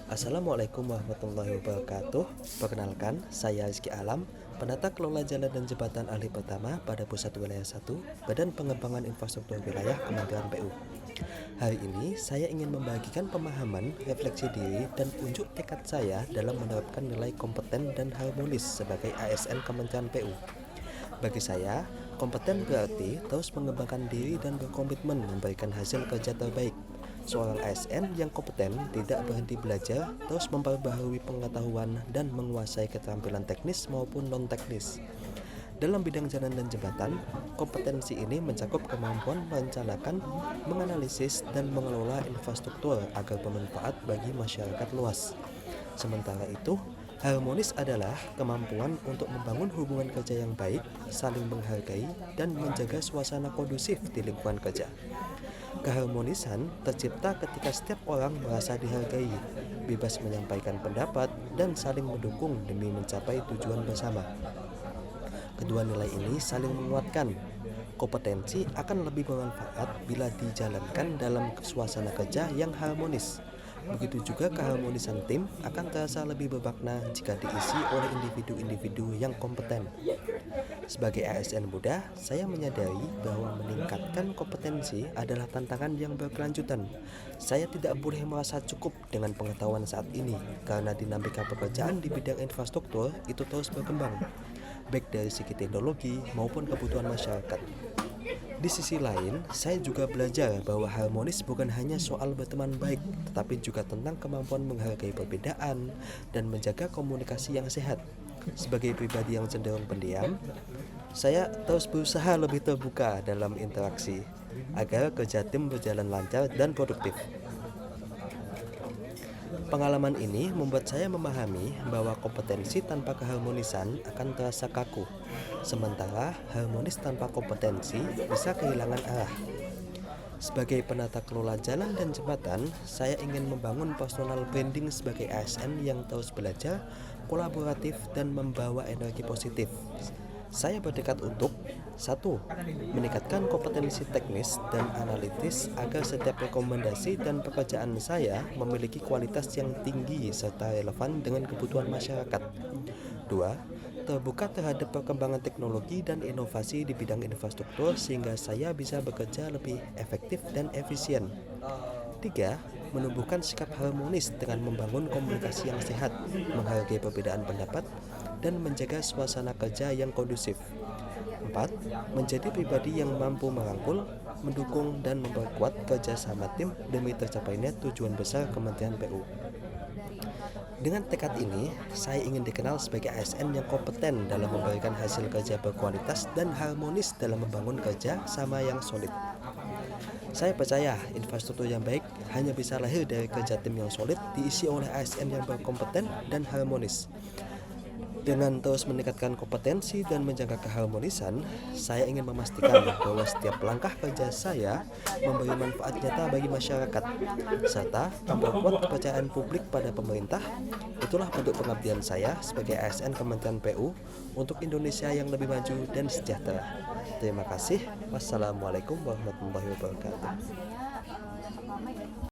Assalamualaikum warahmatullahi wabarakatuh. Perkenalkan, saya Rizky Alam, penata kelola jalan dan jembatan ahli pertama pada Pusat Wilayah 1, Badan Pengembangan Infrastruktur Wilayah Kementerian PU. Hari ini saya ingin membagikan pemahaman, refleksi diri, dan unjuk tekad saya dalam menerapkan nilai kompeten dan harmonis sebagai ASN Kementerian PU. Bagi saya, kompeten berarti terus mengembangkan diri dan berkomitmen memberikan hasil kerja terbaik. Seorang ASN yang kompeten tidak berhenti belajar, terus memperbaharui pengetahuan dan menguasai keterampilan teknis maupun non-teknis. Dalam bidang jalan dan jembatan, kompetensi ini mencakup kemampuan merencanakan, menganalisis, dan mengelola infrastruktur agar bermanfaat bagi masyarakat luas. Sementara itu, harmonis adalah kemampuan untuk membangun hubungan kerja yang baik, saling menghargai, dan menjaga suasana kondusif di lingkungan kerja. Keharmonisan tercipta ketika setiap orang merasa dihargai, bebas menyampaikan pendapat, dan saling mendukung demi mencapai tujuan bersama. Kedua nilai ini saling menguatkan. Kompetensi akan lebih bermanfaat bila dijalankan dalam suasana kerja yang harmonis. Begitu juga keharmonisan tim akan terasa lebih bermakna jika diisi oleh individu-individu yang kompeten. Sebagai ASN muda, saya menyadari bahwa meningkatkan kompetensi adalah tantangan yang berkelanjutan. Saya tidak boleh merasa cukup dengan pengetahuan saat ini, karena dinamika pekerjaan di bidang infrastruktur itu terus berkembang, baik dari segi teknologi maupun kebutuhan masyarakat. Di sisi lain, saya juga belajar bahwa harmonis bukan hanya soal berteman baik, tetapi juga tentang kemampuan menghargai perbedaan dan menjaga komunikasi yang sehat. Sebagai pribadi yang cenderung pendiam, saya terus berusaha lebih terbuka dalam interaksi agar kerja tim berjalan lancar dan produktif. Pengalaman ini membuat saya memahami bahwa kompetensi tanpa keharmonisan akan terasa kaku, sementara harmonis tanpa kompetensi bisa kehilangan arah. Sebagai penata kelola jalan dan jembatan, saya ingin membangun personal branding sebagai ASN yang terus belajar, kolaboratif, dan membawa energi positif. Saya bertekad untuk 1. Meningkatkan kompetensi teknis dan analitis agar setiap rekomendasi dan pekerjaan saya memiliki kualitas yang tinggi serta relevan dengan kebutuhan masyarakat. 2. Terbuka terhadap perkembangan teknologi dan inovasi di bidang infrastruktur sehingga saya bisa bekerja lebih efektif dan efisien. 3. Menumbuhkan sikap harmonis dengan membangun komunikasi yang sehat, menghargai perbedaan pendapat, dan menjaga suasana kerja yang kondusif. 4. Menjadi pribadi yang mampu merangkul, mendukung, dan memperkuat kerjasama tim demi tercapainya tujuan besar Kementerian PU. Dengan tekad ini, saya ingin dikenal sebagai ASN yang kompeten dalam memberikan hasil kerja berkualitas dan harmonis dalam membangun kerja sama yang solid. Saya percaya infrastruktur yang baik hanya bisa lahir dari kerja tim yang solid diisi oleh ASN yang berkompeten dan harmonis. Dengan terus meningkatkan kompetensi dan menjaga keharmonisan, saya ingin memastikan bahwa setiap langkah kerja saya memberi manfaat nyata bagi masyarakat, serta memperkuat kepercayaan publik pada pemerintah. Itulah bentuk pengabdian saya sebagai ASN Kementerian PU untuk Indonesia yang lebih maju dan sejahtera. Terima kasih. Wassalamualaikum warahmatullahi wabarakatuh.